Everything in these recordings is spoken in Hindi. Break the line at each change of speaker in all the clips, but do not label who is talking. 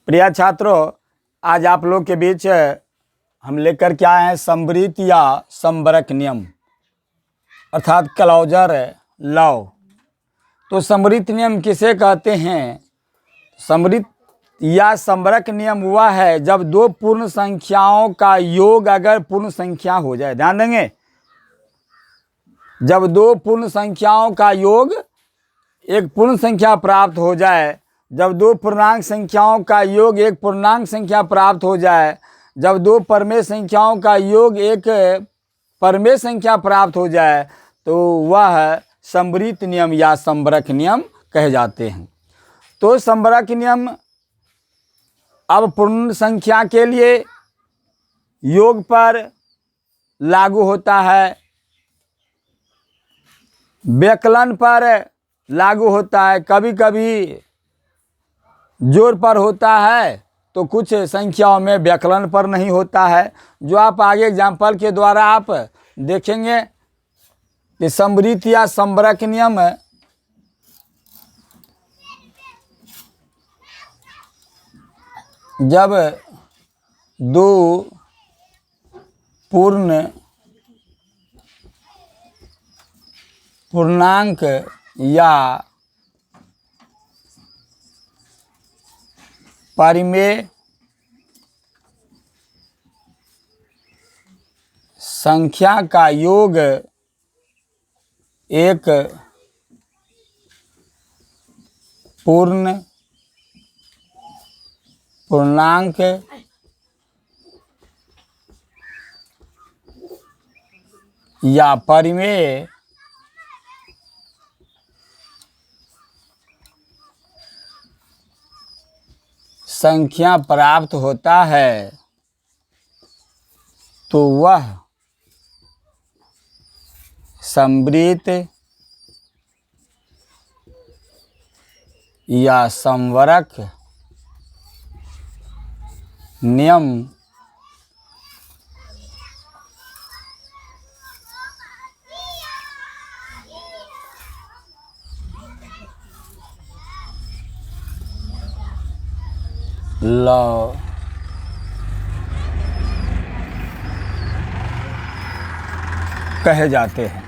प्रिय छात्रों, आज आप लोग के बीच हम लेकर के आए हैं समवृत्त या समवरक नियम अर्थात क्लॉजर लॉ। तो समवृत्त नियम किसे कहते हैं? समवृत्त या समवरक नियम हुआ है जब दो पूर्ण संख्याओं का योग अगर पूर्ण संख्या हो जाए। ध्यान देंगे, जब दो पूर्ण संख्याओं का योग एक पूर्ण संख्या प्राप्त हो जाए, जब दो पूर्णांक संख्याओं का योग एक पूर्णांक संख्या प्राप्त हो जाए, जब दो परमेय संख्याओं का योग एक परमेय संख्या प्राप्त हो जाए, तो वह समवृत्त नियम या समवरक नियम कहे जाते हैं। तो समवरक नियम अब पूर्ण संख्या के लिए योग पर लागू होता है, व्यकलन पर लागू होता है, कभी कभी जोड़ पर होता है, तो कुछ संख्याओं में व्यकलन पर नहीं होता है, जो आप आगे एग्जाम्पल के द्वारा आप देखेंगे कि समवृत्त या समवरक नियम जब दो पूर्णांक या परिमेय संख्या का योग एक पूर्णांक या परिमेय संख्या प्राप्त होता है, तो वह समवृत्त या समवरक नियम लॉ कहे जाते हैं।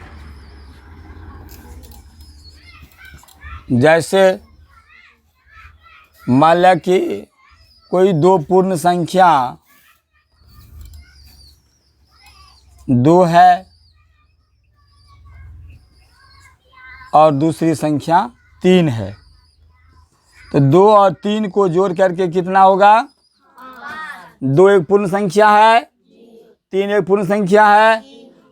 जैसे मान लिया कि कोई दो पूर्ण संख्या 2 है और दूसरी संख्या 3 है, तो 2 और 3 को जोड़ करके कितना होगा? 2 एक पूर्ण संख्या है, 3 एक पूर्ण संख्या है,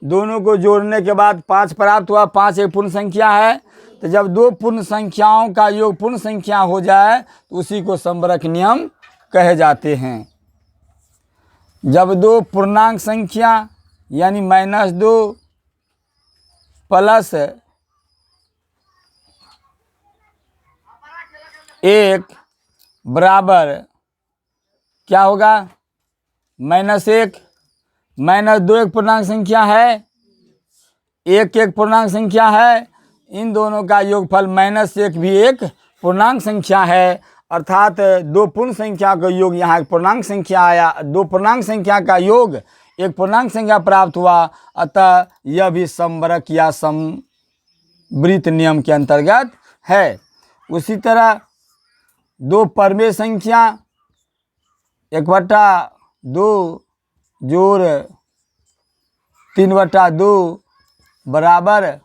दोनों को जोड़ने के बाद 5 प्राप्त हुआ, 5 एक पूर्ण संख्या है। तो जब दो पूर्ण संख्याओं का योग पूर्ण संख्या हो जाए, तो उसी को समवरक नियम कहे जाते हैं। जब दो पूर्णांक संख्या यानी -2 प्लस 1 बराबर क्या होगा? -1। -2 एक पूर्णांक संख्या है, 1 एक पूर्णांक संख्या है, इन दोनों का योगफल -1 भी एक पूर्णांक संख्या है, अर्थात दो पूर्ण संख्या का योग यहाँ एक पूर्णांक संख्या आया, दो पूर्णांक संख्या का योग एक पूर्णांक संख्या प्राप्त हुआ, अतः यह भी समवरक या समवृत्त नियम के अंतर्गत है। उसी तरह दो परमेय संख्या 1/2 जोड़ 3/2 बराबर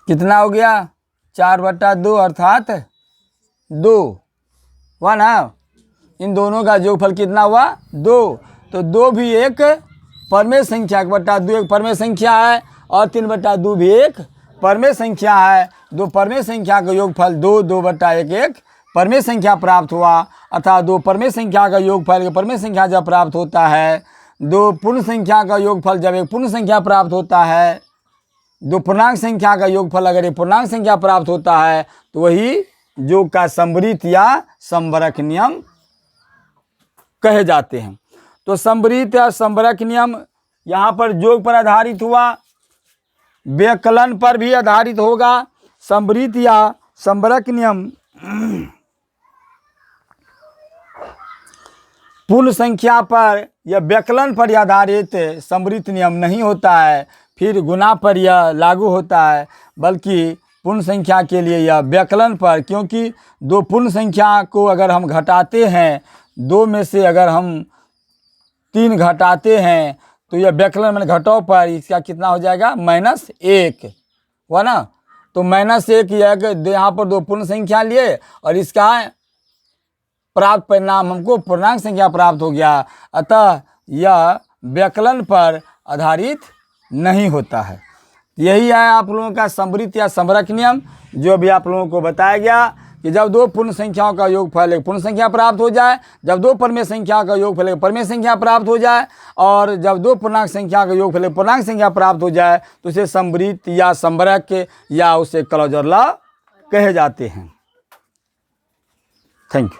कितना हो गया? 4/2 अर्थात 2 हुआ ना। इन दोनों का जोगफल कितना हुआ? 2। तो 2 भी एक परमेय संख्या, 1/2 एक परमेय संख्या है और 3/2 भी एक परमेय संख्या है। दो परमेय संख्या का योगफल 2, 2/1 एक परमेय संख्या प्राप्त हुआ, अर्थात दो परमेय संख्या का योगफल परमेय संख्या जब प्राप्त होता है, दो पूर्ण संख्या का योगफल जब एक पूर्ण संख्या प्राप्त होता है, दो पूर्णांक संख्या का योगफल अगर एक पूर्णांक संख्या प्राप्त होता है, तो वही योग का समवृत्त या समवरक नियम कहे जाते हैं। तो समवृत्त या समवरक नियम यहाँ पर योग पर आधारित हुआ, व्यकलन पर भी आधारित होगा। समवृत्त या संबरक नियम पूर्ण संख्या पर या व्यकलन पर आधारित समृद्ध नियम नहीं होता है, फिर गुना पर यह लागू होता है, बल्कि पूर्ण संख्या के लिए यह व्यकलन पर, क्योंकि दो पूर्ण संख्या को अगर हम घटाते हैं, दो में से अगर हम 3 घटाते हैं तो यह व्यकलन में घटाव पर इसका कितना हो जाएगा, -1 हुआ ना। तो -1 यहाँ पर दो पूर्ण संख्या लिए और इसका प्राप्त परिणाम हमको पूर्णांक संख्या प्राप्त हो गया, अतः यह व्यकलन पर आधारित नहीं होता है। यही है आप लोगों का समृद्ध या समरक नियम, जो भी आप लोगों को बताया गया कि जब दो पूर्ण संख्याओं का योगफल एक पूर्ण संख्या प्राप्त हो जाए, जब दो परमेय संख्या का योगफल एक परमेय संख्या प्राप्त हो जाए, और जब दो पूर्णांक संख्या का योगफल एक पूर्णांक संख्या प्राप्त हो जाए, तो उसे समृद्ध या समरक या उसे क्लोजर लॉ कहे जाते हैं। Thank you.